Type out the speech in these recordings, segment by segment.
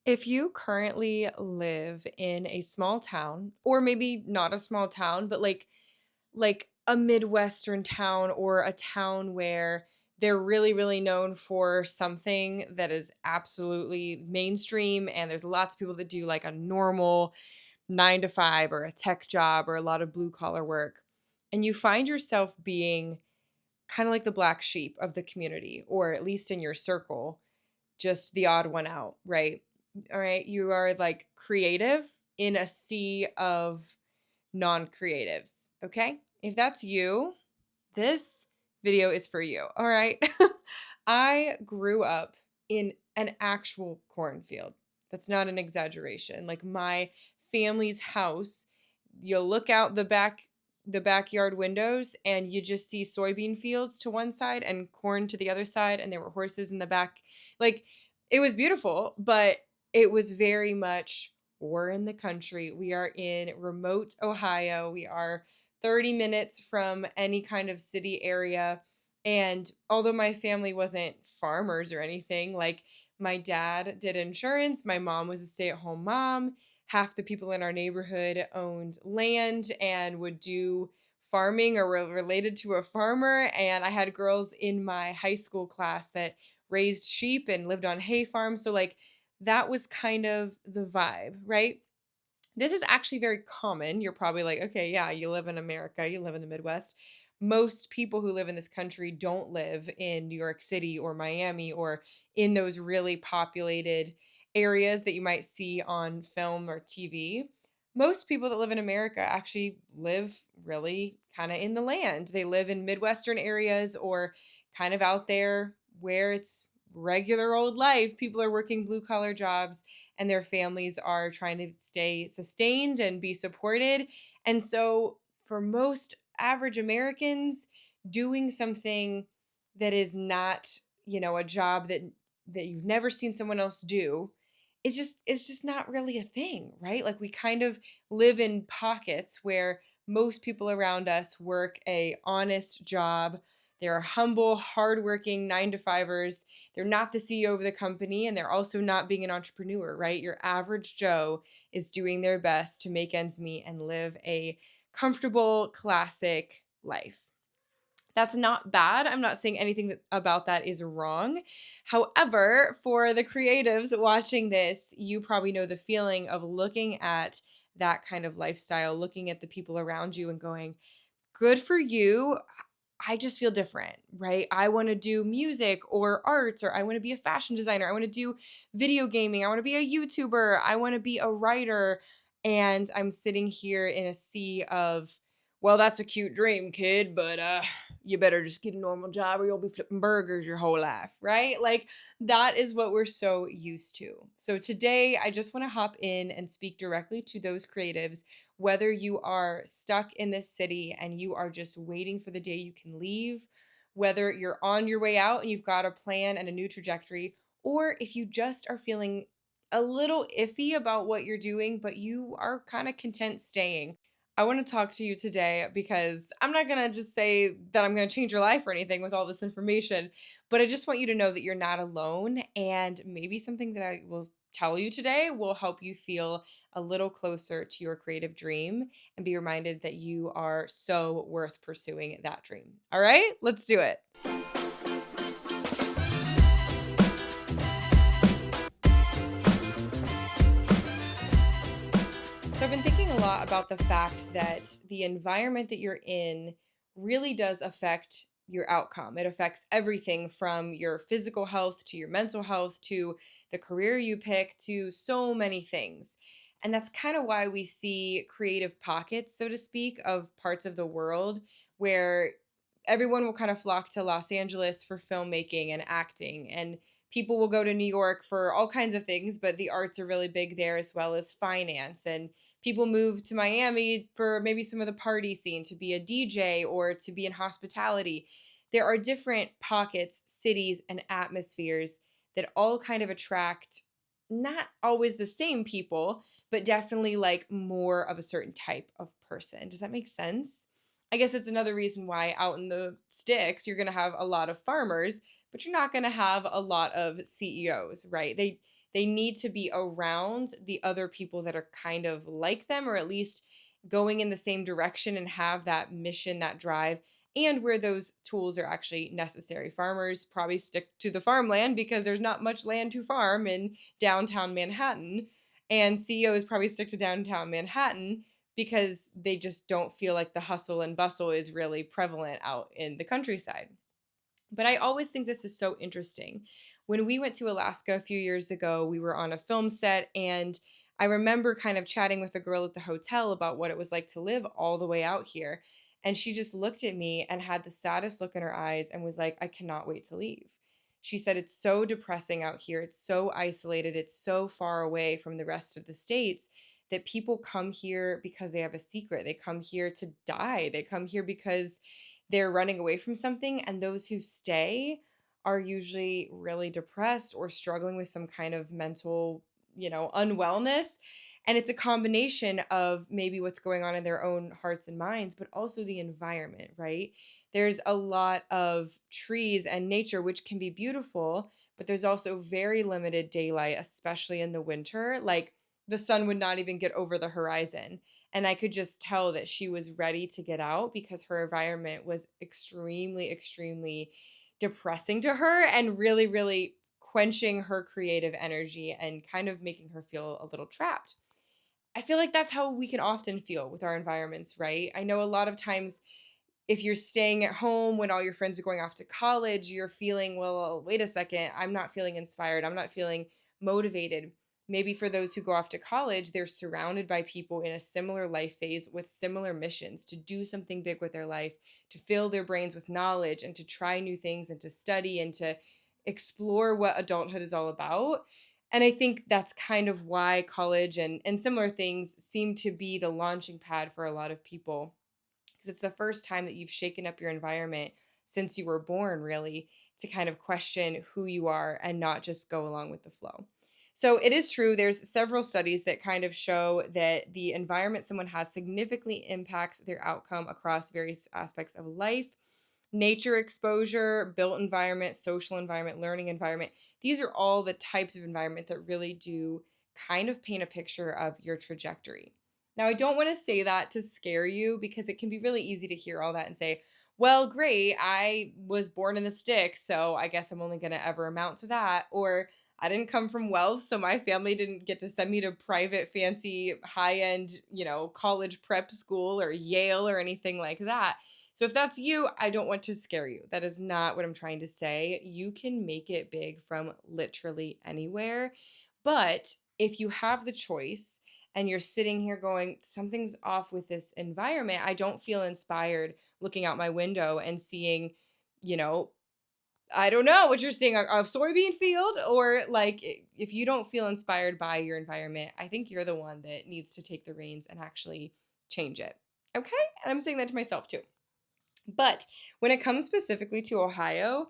If you currently live in a small town, or maybe not a small town, but like a Midwestern town or a town where they're really, really known for something that is absolutely mainstream, and there's lots of people that do like a normal 9 to 5 or a tech job or a lot of blue collar work, and you find yourself being kind of like the black sheep of the community, or at least in your circle, just the odd one out, right? All right. You are like creative in a sea of non creatives. Okay. If that's you, this video is for you. All right. I grew up in an actual cornfield. That's not an exaggeration. Like my family's house, you look out the backyard windows and you just see soybean fields to one side and corn to the other side, and there were horses in the back. Like it was beautiful, but it was very much we're in the country. We are in remote Ohio. We are 30 minutes from any kind of city area. And although my family wasn't farmers or anything, like my dad did insurance, my mom was a stay at home mom. Half the people in our neighborhood owned land and would do farming or were related to a farmer. And I had girls in my high school class that raised sheep and lived on hay farms. So, like, that was kind of the vibe, right? This is actually very common. You're probably like, okay, yeah, you live in America, you live in the Midwest. Most people who live in this country don't live in New York City or Miami or in those really populated areas that you might see on film or TV. Most people that live in America actually live really kind of in the land. They live in Midwestern areas or kind of out there where it's regular old life. People are working blue collar jobs and their families are trying to stay sustained and be supported. And so, for most average Americans, doing something that is not, a job that you've never seen someone else do is just it's just not really a thing, right? Like we kind of live in pockets where most people around us work a honest job. They're humble, hardworking 9 to 5ers. They're not the CEO of the company, and they're also not being an entrepreneur, right? Your average Joe is doing their best to make ends meet and live a comfortable, classic life. That's not bad. I'm not saying anything about that is wrong. However, for the creatives watching this, you probably know the feeling of looking at that kind of lifestyle, looking at the people around you and going, good for you. I just feel different, right? I want to do music or arts, or I want to be a fashion designer. I want to do video gaming. I want to be a YouTuber. I want to be a writer. And I'm sitting here in a sea of, well, that's a cute dream, kid, but you better just get a normal job or you'll be flipping burgers your whole life, right? Like that is what we're so used to. So today, I just want to hop in and speak directly to those creatives, whether you are stuck in this city and you are just waiting for the day you can leave, whether you're on your way out and you've got a plan and a new trajectory, or if you just are feeling a little iffy about what you're doing, but you are kind of content staying. I want to talk to you today because I'm not going to just say that I'm going to change your life or anything with all this information, but I just want you to know that you're not alone. And maybe something that I will tell you today will help you feel a little closer to your creative dream and be reminded that you are so worth pursuing that dream. All right, let's do it. So, I've been thinking a lot about the fact that the environment that you're in really does affect your outcome. It affects everything from your physical health to your mental health to the career you pick to so many things. And that's kind of why we see creative pockets, so to speak, of parts of the world where everyone will kind of flock to Los Angeles for filmmaking and acting, and people will go to New York for all kinds of things, but the arts are really big there as well as finance. And people move to Miami for maybe some of the party scene to be a DJ or to be in hospitality. There are different pockets, cities, and atmospheres that all kind of attract not always the same people, but definitely like more of a certain type of person. Does that make sense? I guess it's another reason why out in the sticks you're going to have a lot of farmers, but you're not going to have a lot of CEOs, right? they need to be around the other people that are kind of like them, or at least going in the same direction and have that mission, that drive, and where those tools are actually necessary. Farmers probably stick to the farmland because there's not much land to farm in downtown Manhattan. And CEOs probably stick to downtown Manhattan because they just don't feel like the hustle and bustle is really prevalent out in the countryside. But I always think this is so interesting. When we went to Alaska a few years ago, we were on a film set, and I remember kind of chatting with a girl at the hotel about what it was like to live all the way out here. And she just looked at me and had the saddest look in her eyes and was like, I cannot wait to leave. She said, it's so depressing out here. It's so isolated. It's so far away from the rest of the states that people come here because they have a secret. They come here to die. They come here because they're running away from something. And those who stay are usually really depressed or struggling with some kind of mental, unwellness. And it's a combination of maybe what's going on in their own hearts and minds, but also the environment, right? There's a lot of trees and nature, which can be beautiful, but there's also very limited daylight, especially in the winter. Like the sun would not even get over the horizon. And I could just tell that she was ready to get out because her environment was extremely, extremely depressing to her and really, really quenching her creative energy and kind of making her feel a little trapped. I feel like that's how we can often feel with our environments, right? I know a lot of times if you're staying at home when all your friends are going off to college, you're feeling, well, wait a second, I'm not feeling inspired. I'm not feeling motivated. Maybe for those who go off to college, they're surrounded by people in a similar life phase with similar missions to do something big with their life, to fill their brains with knowledge and to try new things and to study and to explore what adulthood is all about. And I think that's kind of why college and similar things seem to be the launching pad for a lot of people because it's the first time that you've shaken up your environment since you were born, really, to kind of question who you are and not just go along with the flow. So it is true, there's several studies that kind of show that the environment someone has significantly impacts their outcome across various aspects of life. Nature exposure, built environment, social environment, learning environment. These are all the types of environment that really do kind of paint a picture of your trajectory. Now, I don't want to say that to scare you because it can be really easy to hear all that and say, well, great, I was born in the sticks, so I guess I'm only going to ever amount to that. Or I didn't come from wealth, so my family didn't get to send me to private, fancy, high end, college prep school or Yale or anything like that. So if that's you, I don't want to scare you. That is not what I'm trying to say. You can make it big from literally anywhere. But if you have the choice and you're sitting here going, something's off with this environment, I don't feel inspired looking out my window and seeing, you know, I don't know what you're seeing, a soybean field, or like if you don't feel inspired by your environment, I think you're the one that needs to take the reins and actually change it. Okay? And I'm saying that to myself too. But when it comes specifically to Ohio,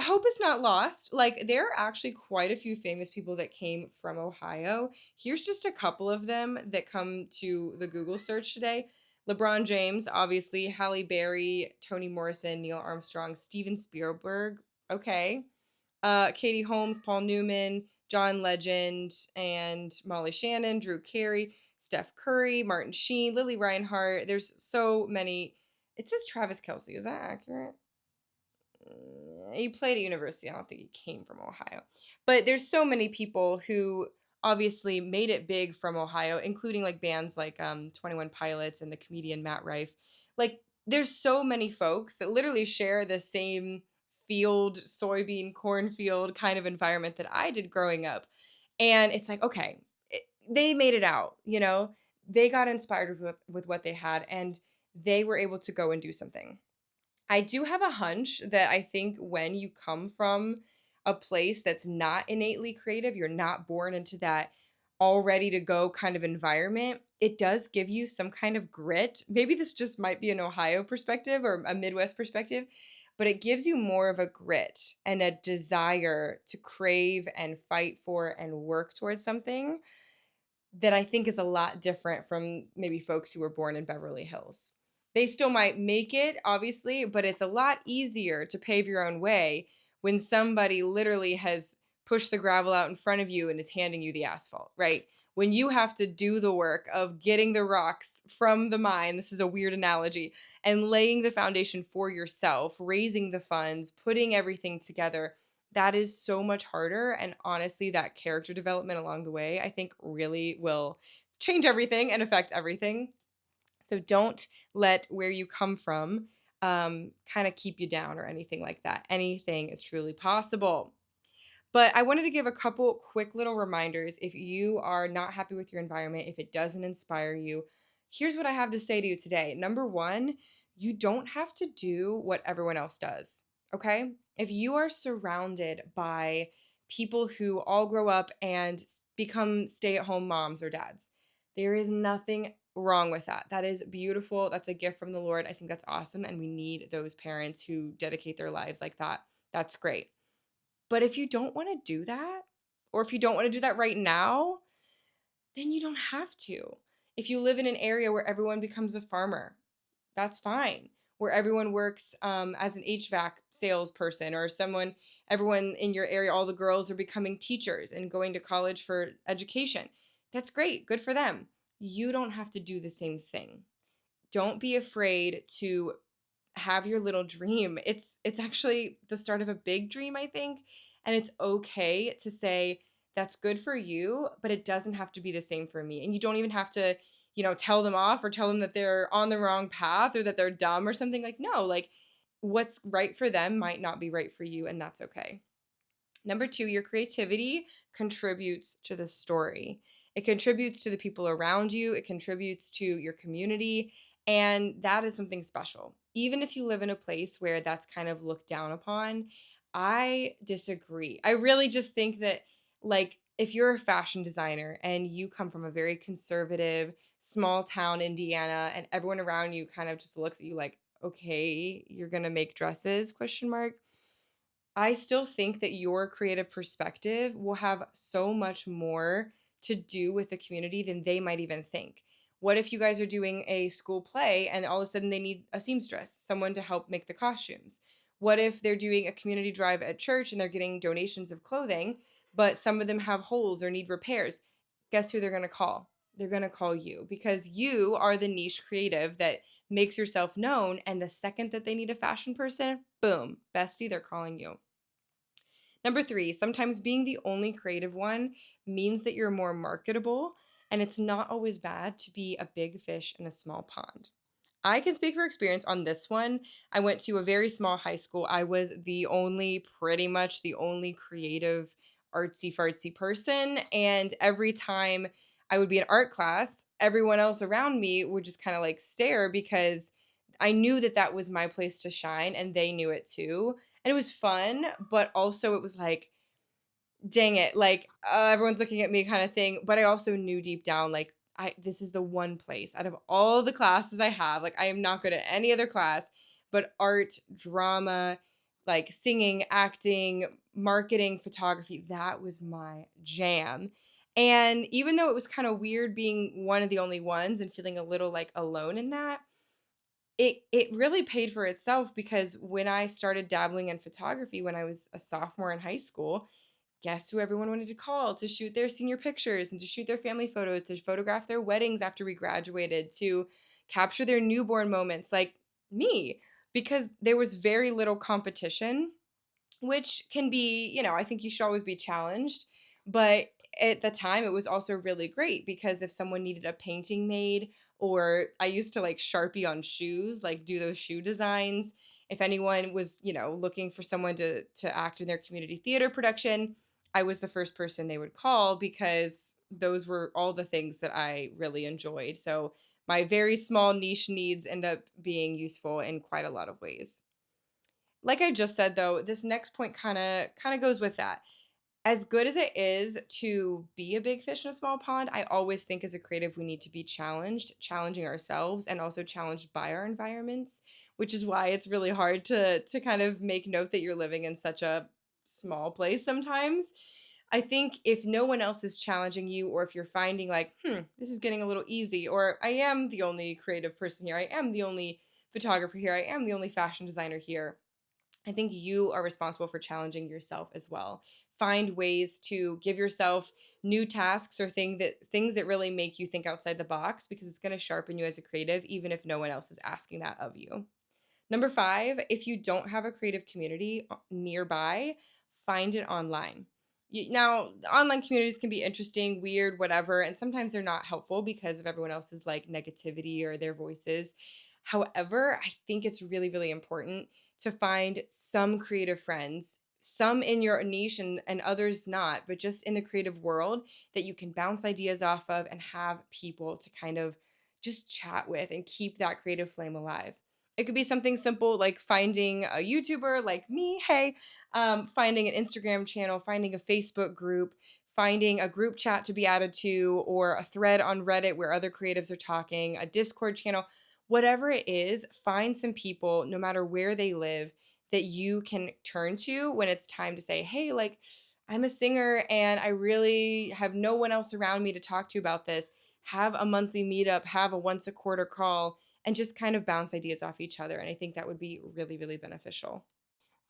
hope is not lost. Like, there are actually quite a few famous people that came from Ohio. Here's just a couple of them that come to the Google search today. LeBron James, obviously, Halle Berry, Toni Morrison, Neil Armstrong, Steven Spielberg. Okay. Katie Holmes, Paul Newman, John Legend, and Molly Shannon, Drew Carey, Steph Curry, Martin Sheen, Lily Reinhart. There's so many. It says Travis Kelce. Is that accurate? He played at university. I don't think he came from Ohio. But there's so many people who obviously made it big from Ohio, including like bands like 21 Pilots and the comedian Matt Rife. Like there's so many folks that literally share the same field, soybean, cornfield kind of environment that I did growing up. And it's like, okay, they made it out, they got inspired with what they had and they were able to go and do something. I do have a hunch that I think when you come from a place that's not innately creative, you're not born into that all ready to go kind of environment, it does give you some kind of grit. Maybe this just might be an Ohio perspective or a Midwest perspective, but it gives you more of a grit and a desire to crave and fight for and work towards something that I think is a lot different from maybe folks who were born in Beverly Hills. They still might make it, obviously, but it's a lot easier to pave your own way when somebody literally has push the gravel out in front of you and is handing you the asphalt, right? When you have to do the work of getting the rocks from the mine, this is a weird analogy, and laying the foundation for yourself, raising the funds, putting everything together, that is so much harder. And honestly, that character development along the way, I think really will change everything and affect everything. So don't let where you come from kind of keep you down or anything like that. Anything is truly possible. But I wanted to give a couple quick little reminders. If you are not happy with your environment, if it doesn't inspire you, here's what I have to say to you today. Number one, you don't have to do what everyone else does. Okay? If you are surrounded by people who all grow up and become stay at home moms or dads, there is nothing wrong with that. That is beautiful. That's a gift from the Lord. I think that's awesome. And we need those parents who dedicate their lives like that. That's great. But if you don't want to do that, or if you don't want to do that right now, then you don't have to. If you live in an area where everyone becomes a farmer, that's fine. Where everyone works as an HVAC salesperson or someone, everyone in your area, all the girls are becoming teachers and going to college for education. That's great. Good for them. You don't have to do the same thing. Don't be afraid to have your little dream. It's actually the start of a big dream, I think, and it's okay to say that's good for you, but it doesn't have to be the same for me. And you don't even have to, tell them off or tell them that they're on the wrong path or that they're dumb or something. Like no, like what's right for them might not be right for you, and that's okay. Number two, your creativity contributes to the story. It contributes to the people around you, it contributes to your community, and that is something special. Even if you live in a place where that's kind of looked down upon, I disagree. I really just think that, like, if you're a fashion designer and you come from a very conservative, small town Indiana, and everyone around you kind of just looks at you like, okay, you're gonna make dresses, question mark. I still think that your creative perspective will have so much more to do with the community than they might even think. What if you guys are doing a school play and all of a sudden they need a seamstress, someone to help make the costumes? What if they're doing a community drive at church and they're getting donations of clothing, but some of them have holes or need repairs? Guess who they're going to call? They're going to call you because you are the niche creative that makes yourself known. And the second that they need a fashion person, boom, bestie, they're calling you. Number three, sometimes being the only creative one means that you're more marketable, and it's not always bad to be a big fish in a small pond. I can speak for experience on this one. I went to a very small high school. I was pretty much the only creative, artsy fartsy person. And every time I would be in art class, everyone else around me would just kind of like stare because I knew that that was my place to shine and they knew it too. And it was fun, but also it was like, dang it, like everyone's looking at me kind of thing. But I also knew deep down, like, this is the one place out of all the classes I have. Like, I am not good at any other class, but art, drama, like singing, acting, marketing, photography, that was my jam. And even though it was kind of weird being one of the only ones and feeling a little like alone in that, it really paid for itself because when I started dabbling in photography when I was a sophomore in high school, guess who everyone wanted to call to shoot their senior pictures and to shoot their family photos, to photograph their weddings after we graduated, to capture their newborn moments, like me, because there was very little competition, which can be, I think you should always be challenged. But at the time, it was also really great because if someone needed a painting made, or I used to like Sharpie on shoes, like do those shoe designs. If anyone was, looking for someone to act in their community theater production, I was the first person they would call because those were all the things that I really enjoyed. So my very small niche needs end up being useful in quite a lot of ways. Like I just said though, this next point kind of goes with that. As good as it is to be a big fish in a small pond, I always think as a creative we need to be challenged, challenging ourselves and also challenged by our environments, which is why it's really hard to kind of make note that you're living in such a small place sometimes. I think if no one else is challenging you, or if you're finding like, this is getting a little easy, or I am the only creative person here, I am the only photographer here, I am the only fashion designer here, I think you are responsible for challenging yourself as well. Find ways to give yourself new tasks or things that really make you think outside the box, because it's going to sharpen you as a creative even if no one else is asking that of you. Number 5, if you don't have a creative community nearby, find it online. Now, online communities can be interesting, weird, whatever, and sometimes they're not helpful because of everyone else's like negativity or their voices. However, I think it's really, really important to find some creative friends, some in your niche and others not, but just in the creative world that you can bounce ideas off of and have people to kind of just chat with and keep that creative flame alive. It could be something simple like finding a YouTuber like me, hey, finding an Instagram channel, finding a Facebook group, finding a group chat to be added to, or a thread on Reddit where other creatives are talking, a Discord channel, whatever it is, find some people, no matter where they live, that you can turn to when it's time to say, hey, like, I'm a singer and I really have no one else around me to talk to about this. Have a monthly meetup, have a once a quarter call, and just kind of bounce ideas off each other. And I think that would be really, really beneficial.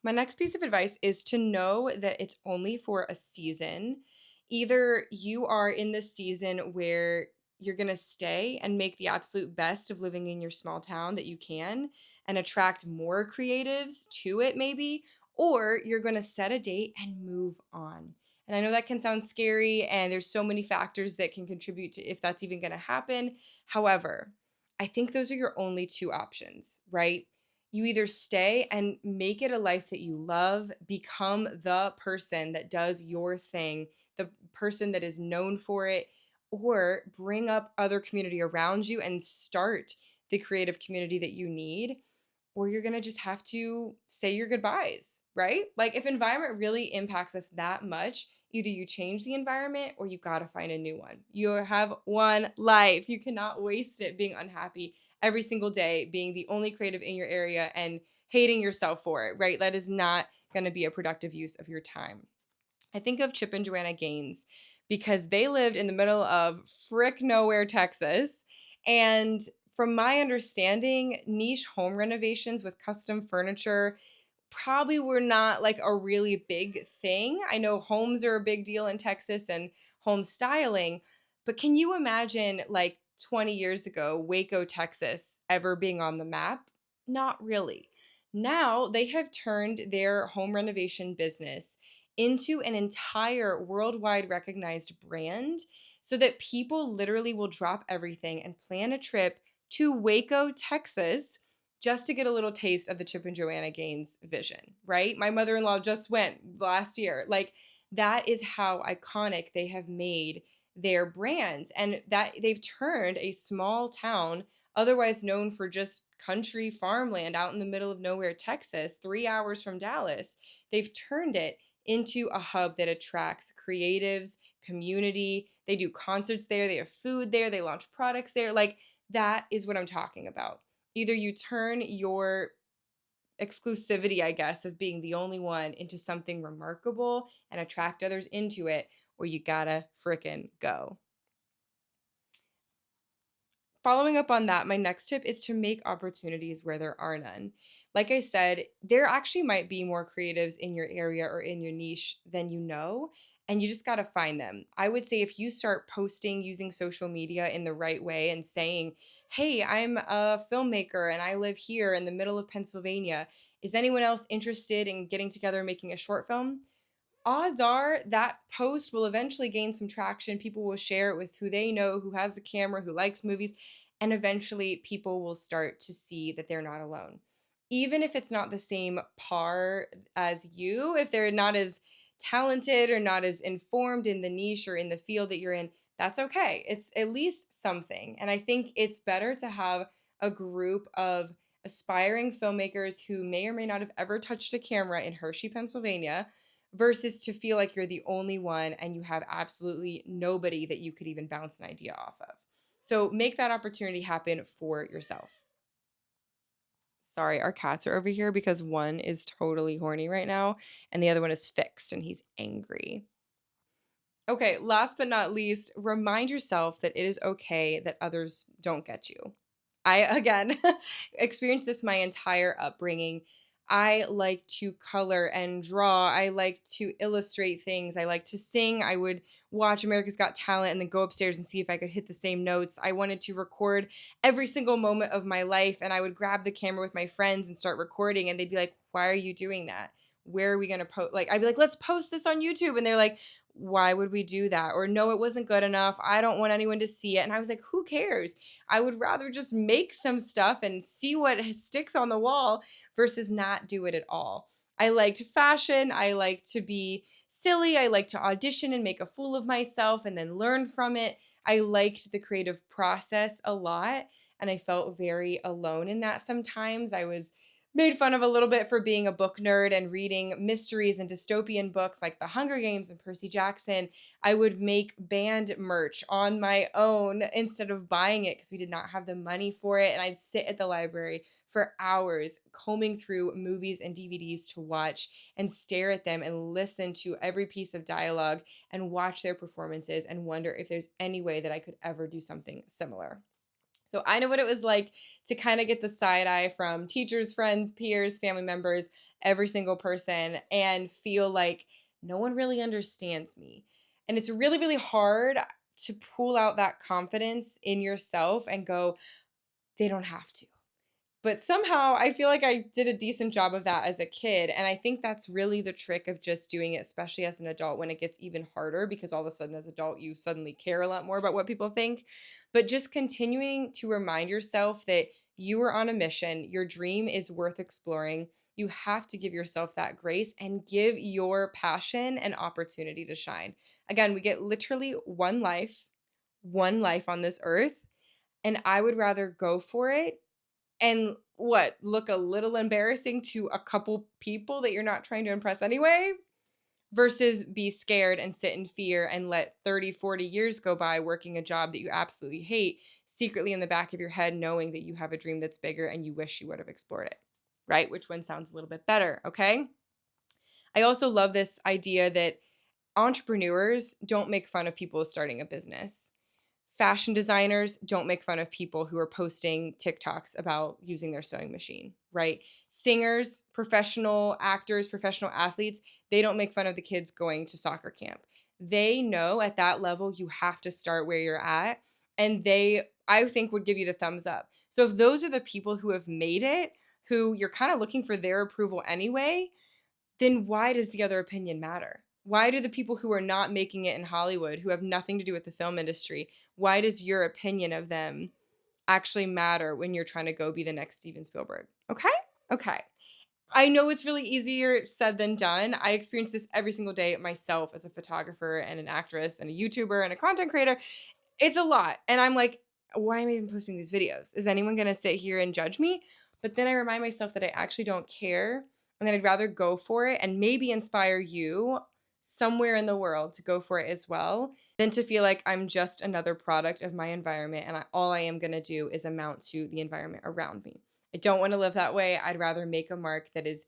My next piece of advice is to know that it's only for a season. Either you are in this season where you're going to stay and make the absolute best of living in your small town that you can and attract more creatives to it, maybe, or you're going to set a date and move on. And I know that can sound scary, and there's so many factors that can contribute to if that's even going to happen. However, I think those are your only two options, right? You either stay and make it a life that you love, become the person that does your thing, the person that is known for it, or bring up other community around you and start the creative community that you need, or you're going to just have to say your goodbyes, right? Like if environment really impacts us that much, either you change the environment or you got to find a new one. You have one life. You cannot waste it being unhappy every single day, being the only creative in your area and hating yourself for it, right? That is not going to be a productive use of your time. I think of Chip and Joanna Gaines because they lived in the middle of frick nowhere, Texas. And from my understanding, niche home renovations with custom furniture probably were not like a really big thing. I know homes are a big deal in Texas and home styling, but can you imagine like 20 years ago, Waco, Texas ever being on the map? Not really. Now they have turned their home renovation business into an entire worldwide recognized brand so that people literally will drop everything and plan a trip to Waco, Texas just to get a little taste of the Chip and Joanna Gaines vision, right? My mother-in-law just went last year. Like that is how iconic they have made their brand, and that they've turned a small town otherwise known for just country farmland out in the middle of nowhere, Texas, 3 hours from Dallas. They've turned it into a hub that attracts creatives, community. They do concerts there, they have food there, they launch products there. Like that is what I'm talking about. Either you turn your exclusivity, I guess, of being the only one into something remarkable and attract others into it, or you gotta frickin' go. Following up on that, my next tip is to make opportunities where there are none. Like I said, there actually might be more creatives in your area or in your niche than you know, and you just got to find them. I would say if you start posting using social media in the right way and saying, hey, I'm a filmmaker and I live here in the middle of Pennsylvania. Is anyone else interested in getting together and making a short film? Odds are that post will eventually gain some traction. People will share it with who they know, who has the camera, who likes movies, and eventually people will start to see that they're not alone. Even if it's not the same par as you, if they're not as talented or not as informed in the niche or in the field that you're in, that's okay. It's at least something. And I think it's better to have a group of aspiring filmmakers who may or may not have ever touched a camera in Hershey, Pennsylvania, versus to feel like you're the only one and you have absolutely nobody that you could even bounce an idea off of. So make that opportunity happen for yourself. Sorry, our cats are over here because one is totally horny right now and the other one is fixed and he's angry. Okay, last but not least, remind yourself that it is okay that others don't get you. I, again, experienced this my entire upbringing. I like to color and draw. I like to illustrate things. I like to sing. I would watch America's Got Talent and then go upstairs and see if I could hit the same notes. I wanted to record every single moment of my life, and I would grab the camera with my friends and start recording, and they'd be like, "Why are you doing that? Where are we going to post?" Like, I'd be like, "Let's post this on YouTube." And they're like, "Why would we do that?" Or, "No, it wasn't good enough. I don't want anyone to see it." And I was like, "Who cares? I would rather just make some stuff and see what sticks on the wall versus not do it at all." I liked fashion. I like to be silly. I like to audition and make a fool of myself and then learn from it. I liked the creative process a lot, and I felt very alone in that sometimes. I was made fun of a little bit for being a book nerd and reading mysteries and dystopian books like The Hunger Games and Percy Jackson. I would make band merch on my own instead of buying it because we did not have the money for it. And I'd sit at the library for hours combing through movies and DVDs to watch and stare at them and listen to every piece of dialogue and watch their performances and wonder if there's any way that I could ever do something similar. So I know what it was like to kind of get the side eye from teachers, friends, peers, family members, every single person, and feel like no one really understands me. And it's really, really hard to pull out that confidence in yourself and go, they don't have to. But somehow I feel like I did a decent job of that as a kid. And I think that's really the trick of just doing it, especially as an adult when it gets even harder because all of a sudden as an adult, you suddenly care a lot more about what people think. But just continuing to remind yourself that you are on a mission, your dream is worth exploring. You have to give yourself that grace and give your passion an opportunity to shine. Again, we get literally one life on this earth. And I would rather go for it and what, look a little embarrassing to a couple people that you're not trying to impress anyway, versus be scared and sit in fear and let 30, 40 years go by working a job that you absolutely hate, secretly in the back of your head, knowing that you have a dream that's bigger and you wish you would have explored it, right? Which one sounds a little bit better, okay? I also love this idea that entrepreneurs don't make fun of people starting a business. Fashion designers don't make fun of people who are posting TikToks about using their sewing machine, right? Singers, professional actors, professional athletes, they don't make fun of the kids going to soccer camp. They know at that level you have to start where you're at, and they, I think, would give you the thumbs up. So if those are the people who have made it, who you're kind of looking for their approval anyway, then why does the other opinion matter? Why do the people who are not making it in Hollywood, who have nothing to do with the film industry, why does your opinion of them actually matter when you're trying to go be the next Steven Spielberg? Okay? Okay. I know it's really easier said than done. I experience this every single day myself as a photographer and an actress and a YouTuber and a content creator. It's a lot. And I'm like, why am I even posting these videos? Is anyone going to sit here and judge me? But then I remind myself that I actually don't care and that I'd rather go for it and maybe inspire you somewhere in the world to go for it as well than to feel like I'm just another product of my environment and all I am going to do is amount to the environment around me. I don't want to live that way. I'd rather make a mark that is,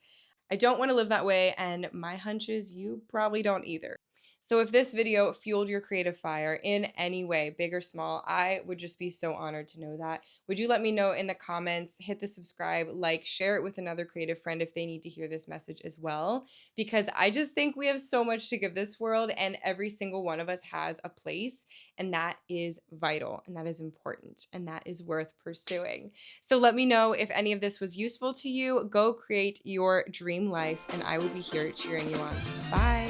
I don't want to live that way. And my hunch is you probably don't either. So if this video fueled your creative fire in any way, big or small, I would just be so honored to know that. Would you let me know in the comments, hit the subscribe, like, share it with another creative friend if they need to hear this message as well, because I just think we have so much to give this world and every single one of us has a place, and that is vital and that is important and that is worth pursuing. So let me know if any of this was useful to you. Go create your dream life and I will be here cheering you on. Bye.